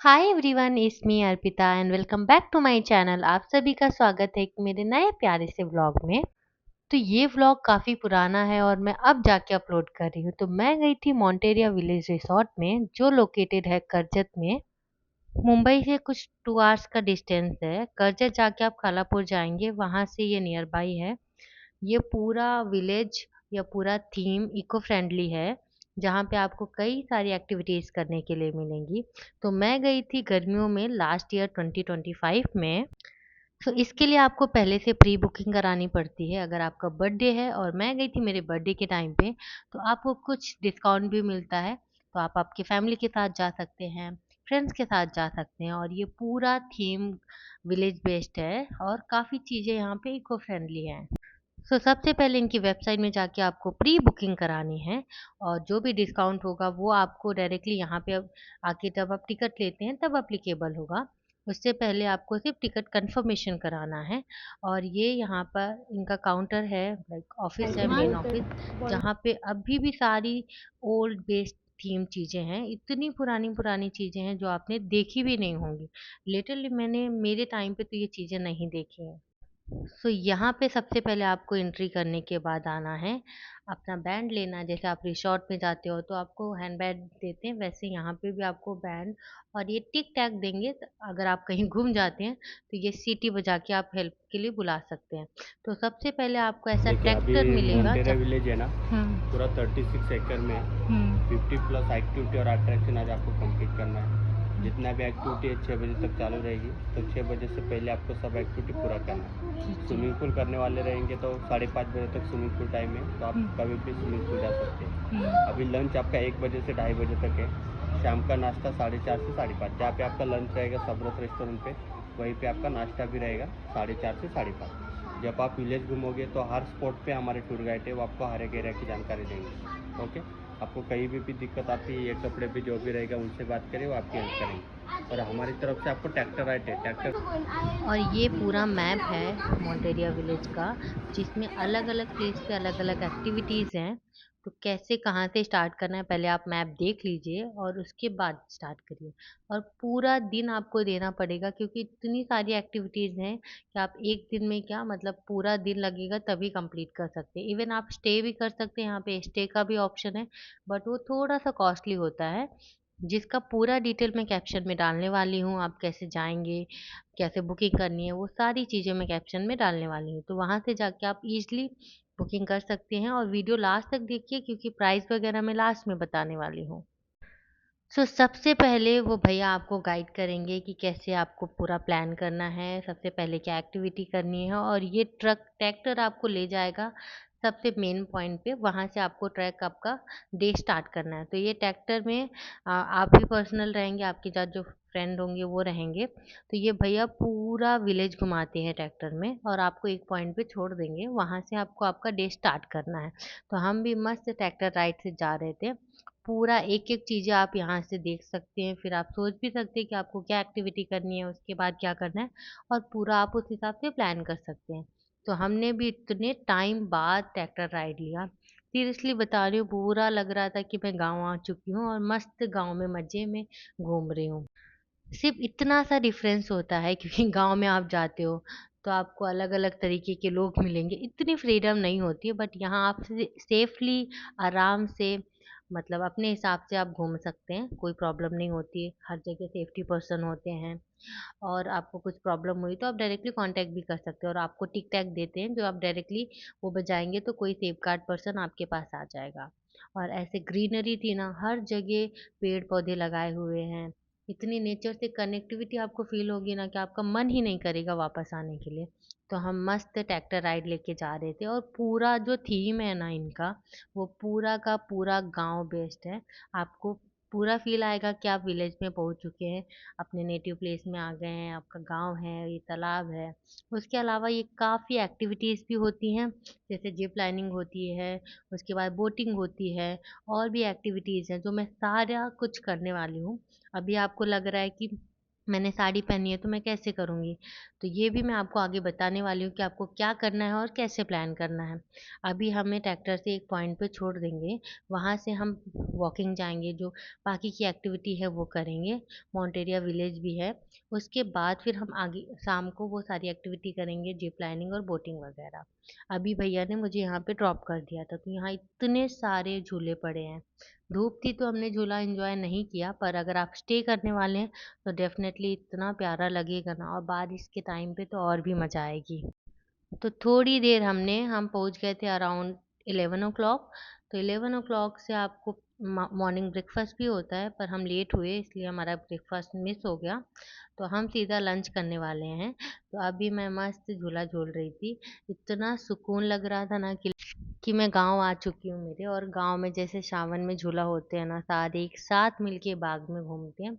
Hi everyone, it's me Arpita and welcome back to my channel. आप सभी का स्वागत है एक मेरे नए प्यारे से व्लॉग में। तो ये व्लॉग काफ़ी पुराना है और मैं अब जाके अपलोड कर रही हूँ। तो मैं गई थी मॉन्टेरिया विलेज रिसोर्ट में, जो लोकेटेड है करजत में। मुंबई से कुछ 2 आवर्स का डिस्टेंस है। करजत जाके आप कालापुर जाएंगे, वहाँ से ये नियर बाई है। ये पूरा विलेज या पूरा थीम इको फ्रेंडली है, जहाँ पे आपको कई सारी एक्टिविटीज़ करने के लिए मिलेंगी। तो मैं गई थी गर्मियों में, लास्ट ईयर 2025 में। तो इसके लिए आपको पहले से प्री बुकिंग करानी पड़ती है। अगर आपका बर्थडे है, और मैं गई थी मेरे बर्थडे के टाइम पे, तो आपको कुछ डिस्काउंट भी मिलता है। तो आप आपकी फैमिली के साथ जा सकते हैं, फ्रेंड्स के साथ जा सकते हैं। और ये पूरा थीम विलेज बेस्ड है और काफ़ी चीज़ें यहाँ पे इको फ्रेंडली हैं। सबसे पहले इनकी वेबसाइट में जाके आपको प्री बुकिंग करानी है, और जो भी डिस्काउंट होगा वो आपको डायरेक्टली यहाँ पे अब आके जब आप टिकट लेते हैं तब अप्लीकेबल होगा। उससे पहले आपको सिर्फ टिकट कंफर्मेशन कराना है। और ये यहाँ पर इनका काउंटर है, लाइक ऑफिस है, मेन ऑफिस, जहाँ पे अभी भी सारी ओल्ड बेस्ड थीम चीज़ें हैं। इतनी पुरानी पुरानी चीज़ें हैं जो आपने देखी भी नहीं होंगी। लिटरली मैंने मेरे टाइम पे तो ये चीज़ें नहीं देखी हैं। यहाँ पे सबसे पहले आपको एंट्री करने के बाद आना है, अपना बैंड लेना है। जैसे आप रिसॉर्ट में जाते हो तो आपको हैंड बैग देते हैं, वैसे यहाँ पे भी आपको बैंड और ये टिक टैक देंगे। अगर आप कहीं गुम जाते हैं तो ये सीटी बजा के आप हेल्प के लिए बुला सकते हैं। तो सबसे पहले आपको ऐसा देखिए अभी ट्रैक्टर मिलेगा मोन्टेरा जब। विलेज है ना, हम्म। पूरा 36 एकड़ में हम्म। 50+ एक्टिविटी और अट्रैक्शन आज आपको कंप्लीट करना है। हम्म। जितना भी एक्टिविटी है 6 बजे तक चालू रहेगी, तो 6 बजे से पहले आपको सब एक्टिविटी पूरा करना है। जी जी। स्विमिंग पूल करने वाले रहेंगे तो 5:30 बजे तक स्विमिंग पूल टाइम है, तो आप हम्म। कभी भी स्विमिंग पूल जा सकते हैं। हम्म। अभी लंच आपका 1 बजे से 2:30 बजे तक है। शाम का नाश्ता 4:30 से 5:30, जहाँ पे आपका लंच रहेगा सबरत रेस्टोरेंट पे, वहीं पे आपका नाश्ता भी रहेगा 4:30 से 5:30। जब आप विलेज घूमोगे तो हर स्पॉट पे हमारे टूर गाइड है, वो आपको हर एक एरिया की जानकारी देंगे। ओके, आपको कहीं भी दिक्कत आती है, ये कपड़े पे जो भी रहेगा उनसे बात करें, वो आपकी हेल्प करेंगे। और हमारी तरफ से आपको ट्रैक्टर राइट है, ट्रैक्टर। और ये पूरा मैप है मोंटेरिया विलेज का, जिसमें अलग अलग प्लेस पे अलग अलग एक्टिविटीज़ हैं। तो कैसे कहाँ से स्टार्ट करना है, पहले आप मैप देख लीजिए और उसके बाद स्टार्ट करिए। और पूरा दिन आपको देना पड़ेगा, क्योंकि इतनी सारी एक्टिविटीज़ हैं कि आप एक दिन में क्या, मतलब पूरा दिन लगेगा तभी कंप्लीट कर सकते हैं। इवन आप स्टे भी कर सकते हैं, यहाँ पे स्टे का भी ऑप्शन है, बट वो थोड़ा सा कॉस्टली होता है, जिसका पूरा डिटेल मैं कैप्शन में डालने वाली हूँ। आप कैसे जाएंगे, कैसे बुकिंग करनी है, वो सारी चीज़ें मैं कैप्शन में डालने वाली हूँ। तो वहाँ से जाके आप इजीली बुकिंग कर सकते हैं। और वीडियो लास्ट तक देखिए, क्योंकि प्राइस वगैरह मैं लास्ट में बताने वाली हूँ। सबसे पहले वो भैया आपको गाइड करेंगे कि कैसे आपको पूरा प्लान करना है, सबसे पहले क्या एक्टिविटी करनी है। और ये ट्रैक्टर आपको ले जाएगा सबसे मेन पॉइंट पे, वहाँ से आपको ट्रैक आपका डे स्टार्ट करना है। तो ये ट्रैक्टर में आप भी पर्सनल रहेंगे, आपके साथ जो फ्रेंड होंगे वो रहेंगे। तो ये भैया पूरा विलेज घुमाते हैं ट्रैक्टर में, और आपको एक पॉइंट पे छोड़ देंगे, वहाँ से आपको आपका डे स्टार्ट करना है। तो हम भी मस्त ट्रैक्टर राइड से जा रहे थे। पूरा एक-एक चीज़ें आप यहाँ से देख सकते हैं, फिर आप सोच भी सकते हैं कि आपको क्या एक्टिविटी करनी है, उसके बाद क्या करना है, और पूरा आप उस हिसाब से प्लान कर सकते हैं। तो हमने भी इतने टाइम बाद ट्रैक्टर राइड लिया। सीरियसली बता रही हूँ, पूरा लग रहा था कि मैं गाँव आ चुकी हूँ और मस्त गाँव में मज़े में घूम रही हूँ। सिर्फ़ इतना सा डिफ़रेंस होता है, क्योंकि गाँव में आप जाते हो, तो आपको अलग-अलग तरीके के लोग मिलेंगे, इतनी फ्रीडम नहीं होती है। बट यहाँ आप सेफ़ली, आराम से, मतलब अपने हिसाब से आप घूम सकते हैं, कोई प्रॉब्लम नहीं होती है। हर जगह सेफ्टी पर्सन होते हैं, और आपको कुछ प्रॉब्लम हुई तो आप डायरेक्टली कॉन्टैक्ट भी कर सकते हो। और आपको टिक टैक देते हैं, जो आप डायरेक्टली वो बजाएँगे तो कोई सेफगार्ड पर्सन आपके पास आ जाएगा। और ऐसे ग्रीनरी थी ना, हर जगह पेड़-पौधे लगाए हुए हैं। इतनी नेचर से कनेक्टिविटी आपको फ़ील होगी ना कि आपका मन ही नहीं करेगा वापस आने के लिए। तो हम मस्त ट्रैक्टर राइड लेके जा रहे थे, और पूरा जो थीम है ना इनका, वो पूरा का पूरा गाँव बेस्ड है। आपको पूरा फ़ील आएगा कि आप विलेज में पहुँच चुके हैं, अपने नेटिव प्लेस में आ गए हैं, आपका गाँव है, ये तालाब है। उसके अलावा ये काफ़ी एक्टिविटीज़ भी होती हैं, जैसे जिप लाइनिंग होती है, उसके बाद बोटिंग होती है, और भी एक्टिविटीज़ हैं जो मैं सारा कुछ करने वाली हूँ। अभी आपको लग रहा है कि मैंने साड़ी पहनी है तो मैं कैसे करूँगी? तो ये भी मैं आपको आगे बताने वाली हूँ कि आपको क्या करना है और कैसे प्लान करना है। अभी हमें ट्रैक्टर से एक पॉइंट पे छोड़ देंगे, वहाँ से हम वॉकिंग जाएँगे, जो बाकी की एक्टिविटी है वो करेंगे, माउंट एरिया विलेज भी है। उसके बाद फिर हम आगे शाम को वो सारी एक्टिविटी करेंगे, जिप लाइनिंग और बोटिंग वगैरह। अभी भैया ने मुझे यहाँ पे ड्रॉप कर दिया था, तो यहाँ इतने सारे झूले पड़े हैं। धूप थी तो हमने झूला एन्जॉय नहीं किया, पर अगर आप स्टे करने वाले हैं तो डेफ़िनेटली इतना प्यारा लगेगा ना, और बारिश के टाइम पे तो और भी मज़ा आएगी। तो थोड़ी देर हम पहुँच गए थे अराउंड 11 ओ क्लॉक। तो 11 ओ क्लॉक से आपको मॉर्निंग ब्रेकफ़ास्ट भी होता है, पर हम लेट हुए इसलिए हमारा ब्रेकफ़ास्ट मिस हो गया। तो हम सीधा लंच करने वाले हैं। तो अभी मैं मस्त झूला झूल रही थी। इतना सुकून लग रहा था ना कि मैं गाँव आ चुकी हूँ मेरे, और गाँव में जैसे सावन में झूला होते हैं ना, सारे एक साथ मिलके बाग में घूमते हैं,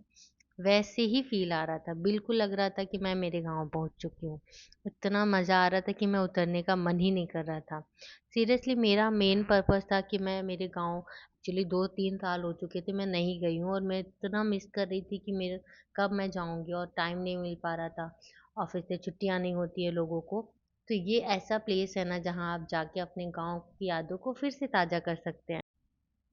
वैसे ही फ़ील आ रहा था। बिल्कुल लग रहा था कि मैं मेरे गाँव पहुँच चुकी हूँ। इतना मज़ा आ रहा था कि मैं उतरने का मन ही नहीं कर रहा था। सीरियसली मेरा मेन पर्पज़ था कि मैं मेरे गाँव, एक्चुअली 2-3 साल हो चुके थे मैं नहीं गई हूँ, और मैं इतना मिस कर रही थी कि मेरे कब मैं जाऊँगी, और टाइम नहीं मिल पा रहा था। ऑफ़िस से छुट्टियाँ नहीं होती है लोगों को। तो ये ऐसा प्लेस है ना जहाँ आप जाके अपने गाँव की यादों को फिर से ताज़ा कर सकते हैं।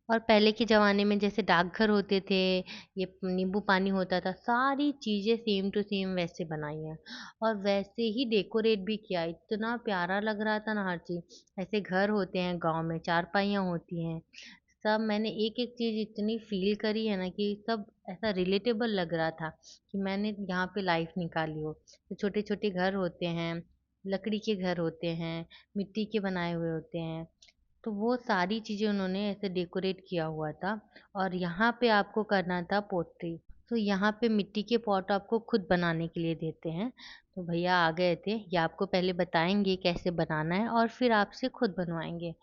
और पहले के ज़माने में जैसे डाकघर होते थे, ये नींबू पानी होता था, सारी चीज़ें सेम टू सेम वैसे बनाई हैं, और वैसे ही डेकोरेट भी किया। इतना प्यारा लग रहा था ना हर चीज़। ऐसे घर होते हैं गाँव में, चारपाइयाँ होती हैं, सब मैंने एक-एक चीज़ इतनी फ़ील करी है ना कि सब ऐसा रिलेटेबल लग रहा था कि मैंने यहाँ पे लाइफ़ निकाली हो। तो छोटे-छोटे घर होते हैं, लकड़ी के घर होते हैं, मिट्टी के बनाए हुए होते हैं। तो वो सारी चीज़ें उन्होंने ऐसे डेकोरेट किया हुआ था, और यहाँ पे आपको करना था पोट्री। तो यहाँ पे मिट्टी के पॉट आपको खुद बनाने के लिए देते हैं। तो भैया आ गए थे, ये आपको पहले बताएँगे कैसे बनाना है और फिर आपसे खुद बनवाएँगे।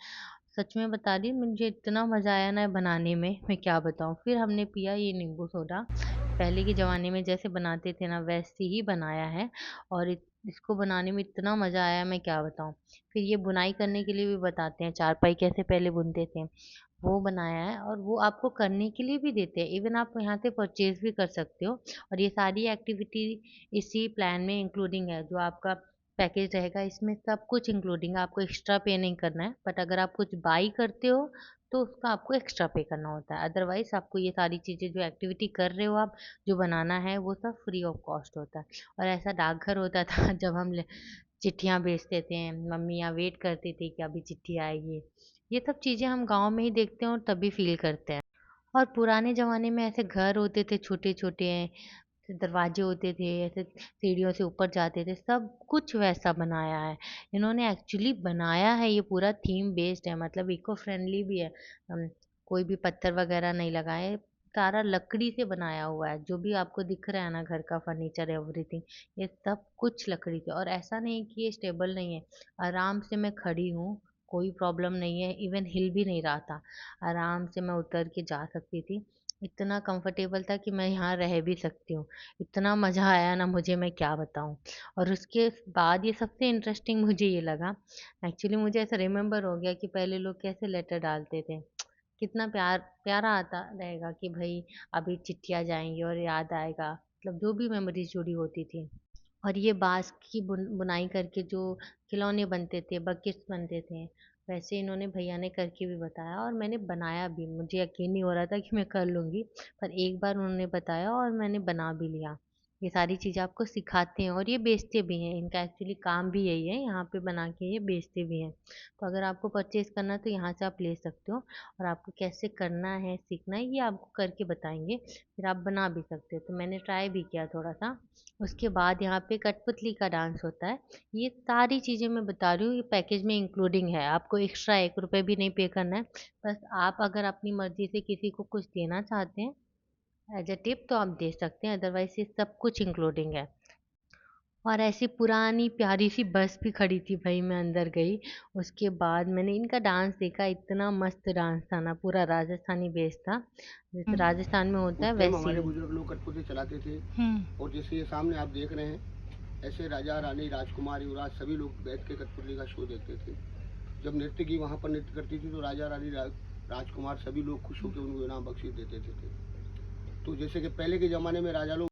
सच में बता रही हूँ, मुझे इतना मज़ा आया ना बनाने में, मैं क्या बताऊँ। फिर हमने पिया ये नींबू सोडा। पहले के ज़माने में जैसे बनाते थे ना वैसे ही बनाया है, और इसको बनाने में इतना मज़ा आया मैं क्या बताऊँ। फिर ये बुनाई करने के लिए भी बताते हैं, चारपाई कैसे पहले बुनते थे, वो बनाया है, और वो आपको करने के लिए भी देते हैं। इवन आप यहाँ से परचेज़ भी कर सकते हो, और ये सारी एक्टिविटी इसी प्लान में इंक्लूडिंग है। जो आपका पैकेज रहेगा इसमें सब कुछ इंक्लूडिंग है, आपको एक्स्ट्रा पे नहीं करना है। बट अगर आप कुछ बाई करते हो तो उसका आपको एक्स्ट्रा पे करना होता है। अदरवाइज़ आपको ये सारी चीज़ें जो एक्टिविटी कर रहे हो आप, जो बनाना है वो सब फ्री ऑफ कॉस्ट होता है। और ऐसा डाकघर होता था जब हम चिट्ठियाँ भेजते थे, मम्मियाँ वेट करती थी कि अभी चिट्ठी आएगी। ये सब चीज़ें हम गाँव में ही देखते हैं और तभी फ़ील करते हैं। और पुराने ज़माने में ऐसे घर होते थे छोटे-छोटे, दरवाजे होते थे, ऐसे सीढ़ियों से ऊपर जाते थे, सब कुछ वैसा बनाया है। इन्होंने एक्चुअली बनाया है, ये पूरा थीम बेस्ड है, मतलब इको फ्रेंडली भी है। कोई भी पत्थर वगैरह नहीं लगाए, सारा लकड़ी से बनाया हुआ है। जो भी आपको दिख रहा है ना घर का फर्नीचर एवरीथिंग, ये सब कुछ लकड़ी से, और ऐसा नहीं कि ये स्टेबल नहीं है। आराम से मैं खड़ी हूँ, कोई प्रॉब्लम नहीं है, इवन हिल भी नहीं रहा था। आराम से मैं उतर के जा सकती थी। इतना कंफर्टेबल था कि मैं यहाँ रह भी सकती हूँ। इतना मज़ा आया ना मुझे, मैं क्या बताऊँ। और उसके बाद ये सबसे इंटरेस्टिंग मुझे ये लगा, एक्चुअली मुझे ऐसा रिमेम्बर हो गया कि पहले लोग कैसे लेटर डालते थे। कितना प्यारा आता रहेगा कि भई अभी चिट्ठियाँ जाएँगी और याद आएगा, मतलब जो भी मेमोरीज़ जुड़ी होती थी। और ये बाँस की बुनाई करके जो खिलौने बनते थे, बकेट्स बनते थे, वैसे इन्होंने भैया ने करके भी बताया, और मैंने बनाया भी। मुझे यकीन नहीं हो रहा था कि मैं कर लूँगी, पर एक बार उन्होंने बताया और मैंने बना भी लिया। ये सारी चीज़ें आपको सिखाते हैं और ये बेचते भी हैं। इनका एक्चुअली काम भी यही है, यहाँ पे बना के ये बेचते भी हैं। तो अगर आपको परचेज़ करना है तो यहाँ से आप ले सकते हो, और आपको कैसे करना है, सीखना है, ये आपको करके बताएँगे। फिर आप बना भी सकते हो। तो मैंने ट्राई भी किया थोड़ा-सा। उसके बाद यहाँ पे कठपुतली का डांस होता है। ये सारी चीज़ें मैं बता रही हूँ, ये पैकेज में इंक्लूडिंग है। आपको एक्स्ट्रा ₹1 भी नहीं पे करना है। बस आप अगर अपनी मर्ज़ी से किसी को कुछ देना चाहते हैं एज़ अ टिप तो आप दे सकते हैं, अदरवाइज़ ये सब कुछ इंक्लूडिंग है। और ऐसी पुरानी प्यारी-सी बस भी खड़ी थी भई, मैं अंदर गई। उसके बाद मैंने इनका डांस देखा, इतना मस्त डांस था ना, पूरा राजस्थानी बेस था। जैसे राजस्थान में होता है उस टाइम वैसे हमारे ही। बुजुर्ग लोग कठपुतली चलाते थे। और जैसे ये सामने आप देख रहे हैं, ऐसे राजा रानी राजकुमार युवराज सभी लोग बैठ के कठपुतली का शो देखते थे। जब नृत्य की वहाँ पर नृत्य करती थी तो राजा रानी राजकुमार सभी लोग खुश होकर उनको इनाम बख्शीश देते थे। तो जैसे कि पहले के ज़माने में राजा लोग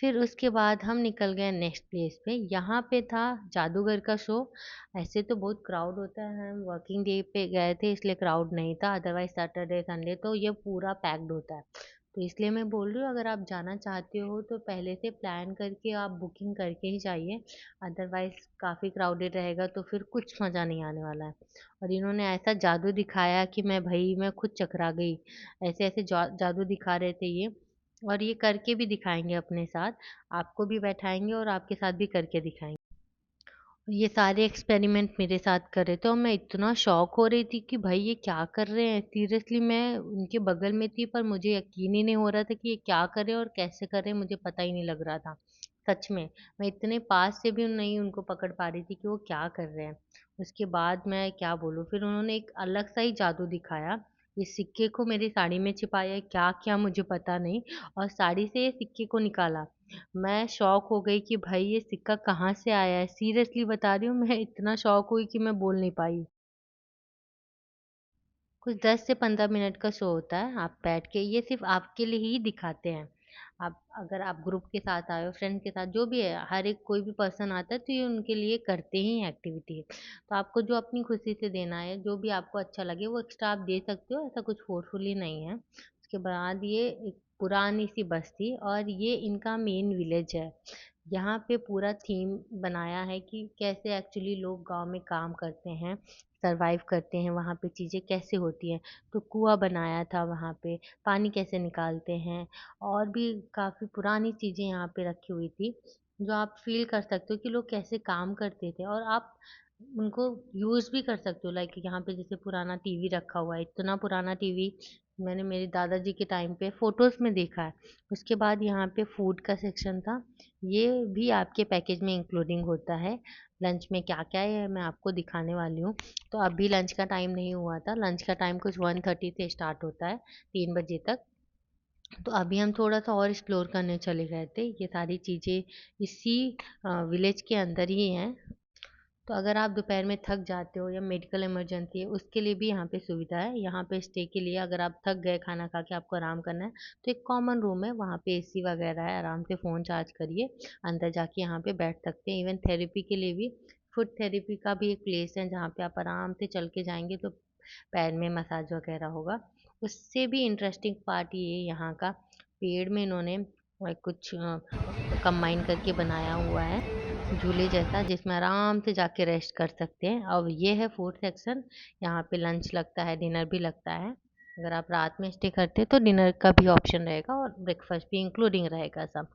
फिर उसके बाद हम निकल गए नेक्स्ट प्लेस पे। यहाँ पे था जादूगर का शो। ऐसे तो बहुत क्राउड होता है, हम वर्किंग डे पे गए थे इसलिए क्राउड नहीं था, अदरवाइज सैटरडे संडे तो ये पूरा पैक्ड होता है। तो इसलिए मैं बोल रही हूँ अगर आप जाना चाहते हो तो पहले से प्लान करके आप बुकिंग करके ही जाइए, अदरवाइज काफ़ी क्राउडेड रहेगा तो फिर कुछ मज़ा नहीं आने वाला है। और इन्होंने ऐसा जादू दिखाया कि मैं खुद चकरा गई। ऐसे ऐसे जादू दिखा रहे थे ये, और ये करके भी दिखाएँगे अपने साथ, आपको भी बैठाएँगे और आपके साथ भी करके दिखाएँगे। ये सारे एक्सपेरिमेंट मेरे साथ कर रहे थे और मैं इतना शॉक हो रही थी कि भाई ये क्या कर रहे हैं। सीरियसली मैं उनके बगल में थी पर मुझे यकीन ही नहीं हो रहा था कि ये क्या कर रहे हैं और कैसे कर रहे हैं, मुझे पता ही नहीं लग रहा था। सच में, मैं इतने पास से भी नहीं उनको पकड़ पा रही थी कि वो क्या कर रहे हैं। उसके बाद मैं क्या बोलूँ, फिर उन्होंने एक अलग सा ही जादू दिखाया। ये सिक्के को मेरी साड़ी में छिपाया, क्या-क्या मुझे पता नहीं, और साड़ी से ये सिक्के को निकाला। मैं शॉक हो गई कि भाई ये सिक्का कहाँ से आया है। सीरियसली बता रही हूँ, मैं इतना शॉक हुई कि मैं बोल नहीं पाई। कुछ 10 से 15 मिनट का शो होता है, आप बैठ के, ये सिर्फ़ आपके लिए ही दिखाते हैं। आप अगर आप ग्रुप के साथ आए हो, फ्रेंड के साथ, जो भी है, हर एक कोई भी पर्सन आता है तो ये उनके लिए करते ही हैं एक्टिविटी है। तो आपको जो अपनी खुशी से देना है, जो भी आपको अच्छा लगे वो एक्स्ट्रा आप दे सकते हो, ऐसा कुछ फ़ोर्सफुली नहीं है। उसके बाद ये एक पुरानी-सी बस्ती और ये इनका मेन विलेज है। यहाँ पे पूरा थीम बनाया है कि कैसे एक्चुअली लोग गाँव में काम करते हैं, सर्वाइव करते हैं, वहाँ पे चीज़ें कैसे होती हैं। तो कुआँ बनाया था वहाँ पे, पानी कैसे निकालते हैं, और भी काफ़ी पुरानी चीज़ें यहाँ पे रखी हुई थी, जो आप फ़ील कर सकते हो कि लोग कैसे काम करते थे, और आप उनको यूज़ भी कर सकते हो। लाइक यहाँ पे जैसे पुराना टीवी रखा हुआ है, इतना पुराना टीवी मैंने मेरे दादाजी के टाइम पे फ़ोटोज़ में देखा है। उसके बाद यहाँ पे फूड का सेक्शन था, ये भी आपके पैकेज में इंक्लूडिंग होता है। लंच में क्या-क्या है मैं आपको दिखाने वाली हूँ। तो अभी लंच का टाइम नहीं हुआ था, लंच का टाइम कुछ 1:30 से स्टार्ट होता है, 3 बजे तक। तो अभी हम थोड़ा-सा और एक्सप्लोर करने चले गए थे। ये सारी चीज़ें इसी विलेज के अंदर ही हैं। तो अगर आप दोपहर में थक जाते हो या मेडिकल इमरजेंसी है, उसके लिए भी यहाँ पे सुविधा है। यहाँ पे स्टे के लिए अगर आप थक गए खाना खा के, आपको आराम करना है, तो एक कॉमन रूम है, वहाँ पे एसी वगैरह है, आराम से फ़ोन चार्ज करिए, अंदर जाके यहाँ पे बैठ सकते हैं। इवन थेरेपी के लिए भी, फुट थेरेपी का भी एक प्लेस है जहाँ पे आप आराम से चल के जाएँगे तो पैर में मसाज वगैरह होगा। उससे भी इंटरेस्टिंग पार्ट ये यहाँ का, पेड़ में इन्होंने कुछ कंबाइन करके बनाया हुआ है झूले जैसा, जिसमें आराम से जाके रेस्ट कर सकते हैं। अब ये है फूड सेक्शन, यहाँ पे लंच लगता है, डिनर भी लगता है। अगर आप रात में स्टे करते हैं तो डिनर का भी ऑप्शन रहेगा और ब्रेकफास्ट भी इंक्लूडिंग रहेगा सब।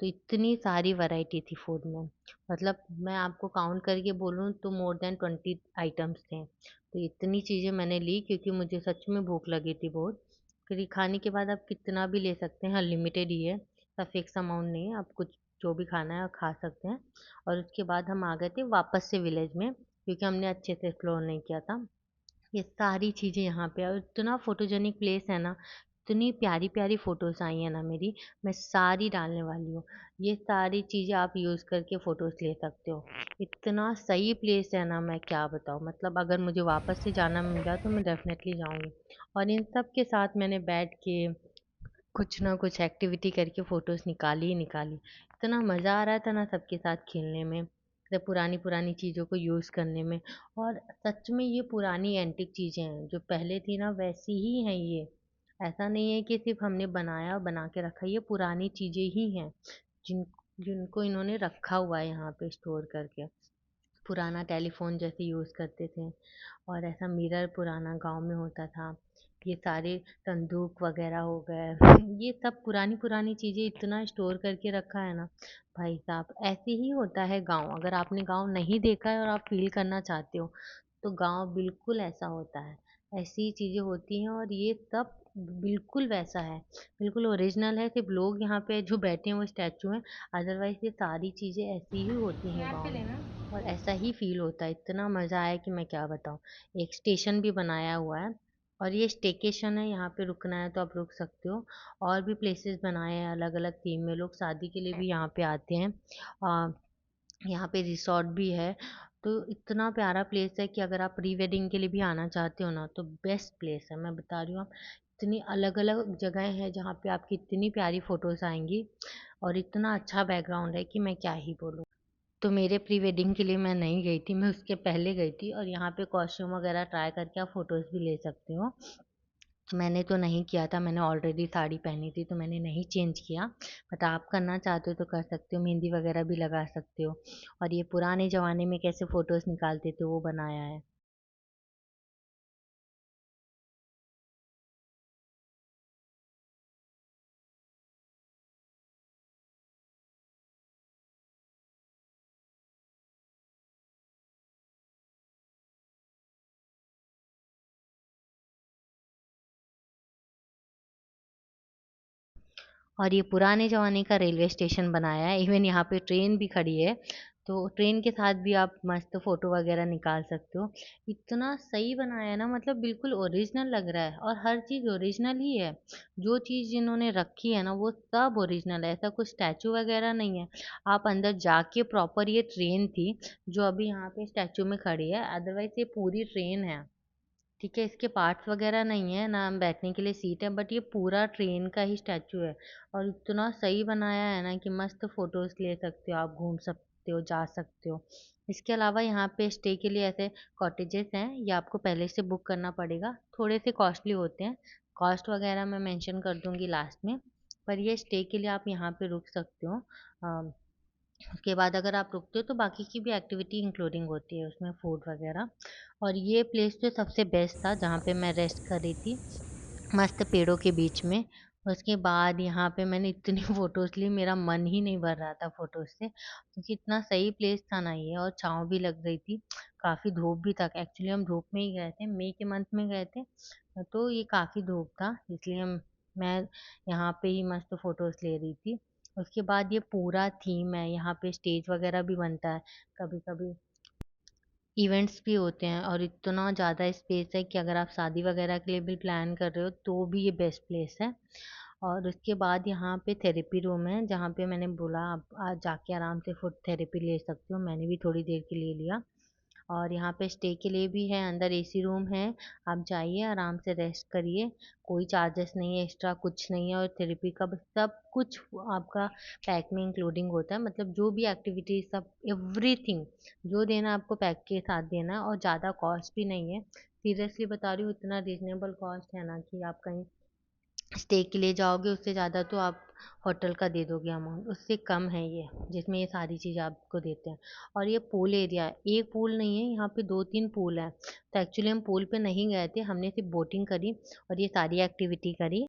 तो इतनी सारी वैरायटी थी फूड में, मतलब मैं आपको काउंट करके बोलूँ तो मोर देन 20 आइटम्स थे। तो इतनी चीज़ें मैंने ली क्योंकि मुझे सच में भूख लगी थी बहुत। फिर ये खाने के बाद आप कितना भी ले सकते हैं, अनलिमिटेड ही है, ऐसा फिक्स अमाउंट नहीं है, आप कुछ जो भी खाना है वो खा सकते हैं। और उसके बाद हम आ गए थे वापस से विलेज में, क्योंकि हमने अच्छे से एक्सप्लोर नहीं किया था। ये सारी चीज़ें यहाँ पे, और इतना फोटोजेनिक प्लेस है ना, इतनी प्यारी प्यारी फोटोज आई हैं ना मेरी, मैं सारी डालने वाली हूँ। ये सारी चीज़ें आप यूज़ करके फोटोज ले सकते हो। इतना सही प्लेस है ना, मैं क्या बताऊँ, मतलब अगर मुझे वापस से जाना मिल जाए तो मैं डेफिनेटली जाऊँगी। और इन सब के साथ मैंने बैठ के कुछ ना कुछ एक्टिविटी करके फोटोज निकाली ही निकाली। इतना मज़ा आ रहा था ना सबके साथ खेलने में, मतलब पुरानी पुरानी चीज़ों को यूज़ करने में। और सच में ये पुरानी एंटिक चीज़ें हैं जो पहले थी ना, वैसी ही हैं ये। ऐसा नहीं है कि सिर्फ हमने बनाया और बना के रखा, ये पुरानी चीज़ें ही हैं जिन जिनको इन्होंने रखा हुआ है यहाँ पे स्टोर करके। पुराना टेलीफोन जैसे यूज़ करते थे, और ऐसा मिरर पुराना गाँव में होता था। ये सारे संदूक वगैरह हो गए, ये सब पुरानी पुरानी चीज़ें इतना स्टोर करके रखा है ना, भाई साहब ऐसे ही होता है गाँव। अगर आपने गाँव नहीं देखा है और आप फील करना चाहते हो तो गाँव बिल्कुल ऐसा होता है, ऐसी ही चीज़ें होती हैं, और ये सब बिल्कुल वैसा है, बिल्कुल ओरिजिनल है। सिर्फ लोग यहाँ पे जो बैठे हैं वो स्टैचू हैं, अदरवाइज ये सारी चीज़ें ऐसी ही होती हैं गाँव में, और ऐसा ही फील होता है। इतना मज़ा आया कि मैं क्या बताऊँ। एक स्टेशन भी बनाया हुआ है, और ये स्टेकेशन है, यहाँ पे रुकना है तो आप रुक सकते हो। और भी प्लेसेस बनाए हैं अलग अलग थीम में, लोग शादी के लिए भी यहाँ पे आते हैं। यहाँ पे रिसॉर्ट भी है। तो इतना प्यारा प्लेस है कि अगर आप प्री वेडिंग के लिए भी आना चाहते हो ना, तो बेस्ट प्लेस है, मैं बता रही हूँ। आप इतनी अलग-अलग जगहें हैं जहाँ पे आपकी इतनी प्यारी फ़ोटोज़ आएँगी और इतना अच्छा बैकग्राउंड है कि मैं क्या ही बोलूँ। तो मेरे प्री वेडिंग के लिए मैं नहीं गई थी, मैं उसके पहले गई थी और यहाँ पे कॉस्ट्यूम वगैरह ट्राई करके आप फ़ोटोज़ भी ले सकते हो। मैंने तो नहीं किया था, मैंने ऑलरेडी साड़ी पहनी थी तो मैंने नहीं चेंज किया। बट आप करना चाहते हो तो कर सकते हो, मेहंदी वगैरह भी लगा सकते हो। और ये पुराने ज़माने में कैसे फ़ोटोज़ निकालते थे वो बनाया है। और ये पुराने ज़माने का रेलवे स्टेशन बनाया है, इवन यहाँ पे ट्रेन भी खड़ी है, तो ट्रेन के साथ भी आप मस्त फ़ोटो वगैरह निकाल सकते हो। इतना सही बनाया है ना, मतलब बिल्कुल ओरिजिनल लग रहा है और हर चीज़ ओरिजिनल ही है। जो चीज़ जिन्होंने रखी है ना वो सब ओरिजिनल है, ऐसा कुछ स्टैचू वगैरह नहीं है। आप अंदर जाके प्रॉपर ये ट्रेन थी, जो अभी यहाँ पे स्टैचू में खड़ी है, अदरवाइज़ ये पूरी ट्रेन है। ठीक है, इसके पार्ट्स वगैरह नहीं है, ना बैठने के लिए सीट है, बट ये पूरा ट्रेन का ही स्टैचू है और इतना सही बनाया है ना कि मस्त फ़ोटोज़ ले सकते हो आप, घूम सकते हो, जा सकते हो। इसके अलावा यहाँ पे स्टे के लिए ऐसे कॉटेजेस हैं, ये आपको पहले से बुक करना पड़ेगा, थोड़े से कॉस्टली होते हैं। कॉस्ट वगैरह मैं मेंशन कर दूँगी लास्ट में, पर ये स्टे के लिए आप यहाँ पे रुक सकते हो। अ, उसके बाद अगर आप रुकते हो तो बाकी की भी एक्टिविटी इंक्लूडिंग होती है उसमें, फूड वगैरह। और ये प्लेस जो सबसे बेस्ट था जहाँ पे मैं रेस्ट कर रही थी, मस्त पेड़ों के बीच में। उसके बाद यहाँ पे मैंने इतनी फ़ोटोज़ ली, मेरा मन ही नहीं भर रहा था फ़ोटोज़ से, क्योंकि इतना सही प्लेस था ना ये, और छाँव भी लग रही थी। काफ़ी धूप भी था, एक्चुअली हम धूप में ही गए थे, मई के मंथ में गए थे, तो ये काफ़ी धूप था, इसलिए मैं यहाँ पे ही मस्त फ़ोटोज़ ले रही थी। उसके बाद ये पूरा थीम है, यहाँ पे स्टेज वगैरह भी बनता है, कभी-कभी इवेंट्स भी होते हैं और इतना ज़्यादा स्पेस है कि अगर आप शादी वगैरह के लिए भी प्लान कर रहे हो तो भी ये बेस्ट प्लेस है। और उसके बाद यहाँ पे थेरेपी रूम है, जहाँ पे मैंने बोला आप जाके आराम से फुट थेरेपी ले सकते हो, मैंने भी थोड़ी देर के लिए लिया। और यहाँ पे स्टे के लिए भी है, अंदर एसी रूम है, आप जाइए आराम से रेस्ट करिए, कोई चार्जेस नहीं है, एक्स्ट्रा कुछ नहीं है, और थेरेपी का सब कुछ आपका पैक में इंक्लूडिंग होता है, मतलब जो भी एक्टिविटीज सब एवरीथिंग जो देना आपको पैक के साथ देना है, और ज़्यादा कॉस्ट भी नहीं है। सीरियसली बता रही हूँ, इतना रिजनेबल कॉस्ट है ना कि आप कहीं स्टे के लिए जाओगे उससे ज़्यादा तो आप होटल का दे दोगे अमाउंट, उससे कम है ये, जिसमें ये सारी चीज़ें आपको देते हैं। और ये पूल एरिया है, एक पूल नहीं है, यहाँ पे 2-3 पूल हैं। तो एक्चुअली हम पूल पे नहीं गए थे, हमने सिर्फ बोटिंग करी और ये सारी एक्टिविटी करी।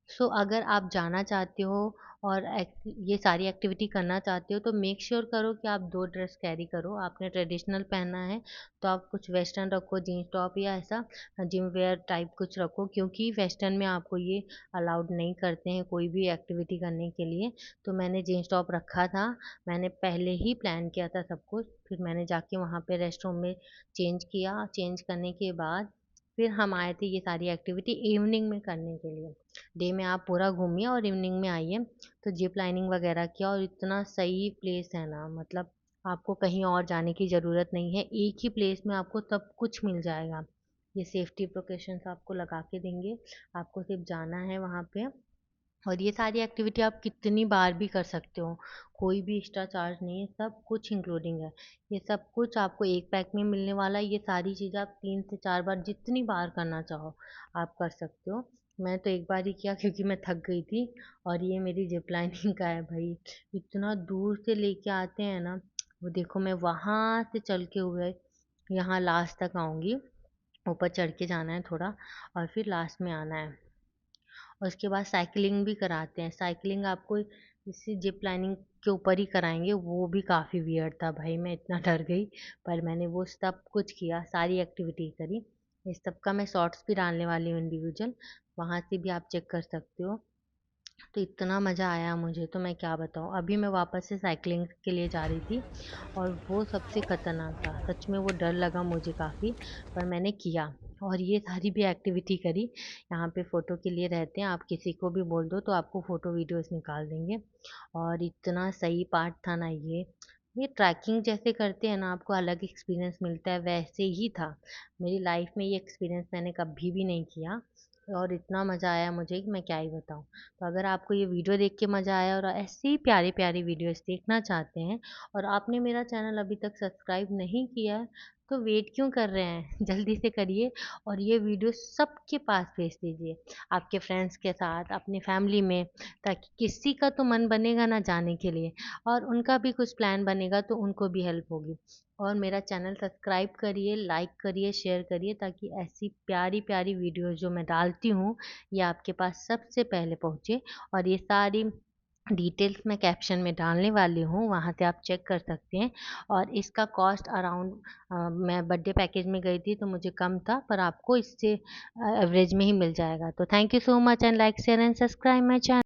सो अगर आप जाना चाहते हो और ये सारी एक्टिविटी करना चाहते हो तो मेक श्योर करो कि आप 2 ड्रेस कैरी करो। आपने ट्रेडिशनल पहनना है तो आप कुछ वेस्टर्न रखो, जीन्स टॉप या ऐसा जिम वेयर टाइप कुछ रखो, क्योंकि वेस्टर्न में आपको ये अलाउड नहीं करते हैं कोई भी एक्टिविटी करने के लिए। तो मैंने जीन्स टॉप रखा था, मैंने पहले ही प्लान किया था सब कुछ, फिर मैंने जाके वहाँ पे रेस्ट रूम में चेंज किया, चेंज करने के बाद फिर हम आए थे ये सारी एक्टिविटी इवनिंग में करने के लिए। डे में आप पूरा घूमिए और इवनिंग में आइए। तो जिप लाइनिंग वगैरह किया और इतना सही प्लेस है ना, मतलब आपको कहीं और जाने की ज़रूरत नहीं है, एक ही प्लेस में आपको सब कुछ मिल जाएगा। ये सेफ्टी प्रिकॉशंस आपको लगा के देंगे, आपको सिर्फ जाना है वहाँ पे। और ये सारी एक्टिविटी आप कितनी बार भी कर सकते हो, कोई भी एक्स्ट्रा चार्ज नहीं है, सब कुछ इंक्लूडिंग है। ये सब कुछ आपको एक पैक में मिलने वाला है, ये सारी चीज़ें आप 3 से 4 बार जितनी बार करना चाहो आप कर सकते हो। मैं तो एक बार ही किया क्योंकि मैं थक गई थी। और ये मेरी जिप लाइनिंग का है भाई, इतना दूर से लेके आते हैं ना, वो देखो मैं वहाँ से चल के हुए यहाँ लास्ट तक आऊँगी, ऊपर चढ़ के जाना है थोड़ा और फिर लास्ट में आना है। और उसके बाद साइकिलिंग भी कराते हैं, साइकिलिंग आपको इसी जिप लाइनिंग के ऊपर ही कराएंगे, वो भी काफ़ी वियर्ड था भाई, मैं इतना डर गई। पर मैंने वो सब कुछ किया, सारी एक्टिविटी करी। इस सब का मैं शॉर्ट्स भी डालने वाली हूँ इंडिविजुअल, वहाँ से भी आप चेक कर सकते हो। तो इतना मज़ा आया मुझे तो मैं क्या बताऊँ। अभी मैं वापस से साइकिलिंग के लिए जा रही थी और वो सबसे खतरनाक था, सच में वो डर लगा मुझे काफ़ी, पर मैंने किया और ये सारी भी एक्टिविटी करी। यहाँ पे फ़ोटो के लिए रहते हैं, आप किसी को भी बोल दो तो आपको फ़ोटो वीडियोस निकाल देंगे। और इतना सही पार्ट था ना ये ट्रैकिंग जैसे करते हैं ना, आपको अलग एक्सपीरियंस मिलता है, वैसे ही था। मेरी लाइफ में ये एक्सपीरियंस मैंने कभी भी नहीं किया। और इतना मज़ा आया मुझे कि मैं क्या ही बताऊँ। तो अगर आपको ये वीडियो देख के मज़ा आया और ऐसे ही प्यारी-प्यारी वीडियोज़ देखना चाहते हैं और आपने मेरा चैनल अभी तक सब्सक्राइब नहीं किया है, तो वेट क्यों कर रहे हैं? जल्दी से करिए और ये वीडियो सबके पास भेज दीजिए। आपके फ्रेंड्स के साथ, अपनी फैमिली में, ताकि किसी का तो मन बनेगा ना जाने के लिए और उनका भी कुछ प्लान बनेगा तो उनको भी हेल्प होगी। और मेरा चैनल सब्सक्राइब करिए, लाइक करिए, शेयर करिए ताकि ऐसी प्यारी-प्यारी वीडियोज़ जो मैं डालती हूँ, ये आपके पास सबसे पहले पहुँचे और ये सारी डिटेल्स मैं कैप्शन में डालने वाली हूँ, वहाँ से आप चेक कर सकते हैं और इसका कॉस्ट अराउंड मैं बर्थडे पैकेज में गई थी तो मुझे कम था पर आपको इससे एवरेज में ही मिल जाएगा। तो thank you so much and like, share and subscribe my channel.